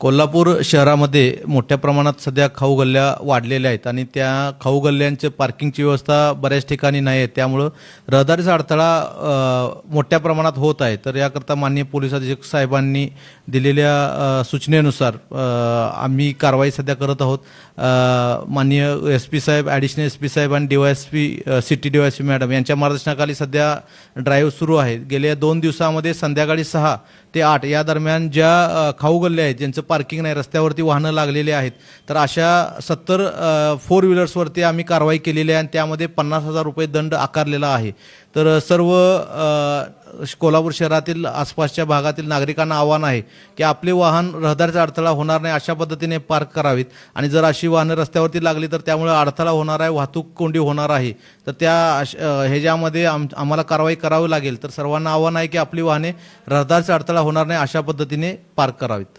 कोल्हापूर शहरामध्ये मोठ्या प्रमाणात सध्या खाऊ गल्ल्या वाढलेल्या आहेत आणि त्या खाऊ गल्ल्यांचे पार्किंगची व्यवस्था बऱ्याच ठिकाणी नाही आहे. त्यामुळं रहदारीचा अडथळा मोठ्या प्रमाणात होत आहे. तर याकरता माननीय पोलीस अधीक्षक साहेबांनी दिलेल्या सूचनेनुसार आम्ही कारवाई सध्या करत आहोत. माननीय SP साहेब, ॲडिशनल SP साहेब आणि DYSP सिटी DYSP मॅडम यांच्या मार्गदर्शनाखाली सध्या ड्राईव्ह सुरू आहे. गेल्या 2 दिवसामध्ये संध्याकाळी 6 ते 8 या दरम्यान ज्या खाऊ गल्ल्या आहेत, ज्यांचं पार्किंग नाही, रस्त्यावरती वाहनं लागलेली आहेत, तर अशा 70 4 व्हीलर्सवरती आम्ही कारवाई केलेली आहे आणि त्यामध्ये 50,000 रुपये दंड आकारलेला आहे. तर सर्व कोल्हापूर शहरातील आसपासच्या भागातील नागरिकांना आव्हान आहे की आपले वाहन रहदारीचा अडथळा होणार नाही अशा पद्धतीने पार्क करावीत आणि जर अशी वाहनं रस्त्यावरती लागली तर त्यामुळे अडथळा होणार आहे, वाहतूक कोंडी होणार आहे. तर त्या ह्याच्यामध्ये आम्हाला कारवाई करावी लागेल. तर सर्वांना आव्हान आहे की आपली वाहने रहदारीचा अडथळा होणार नाही अशा पद्धतीने पार्क करावीत.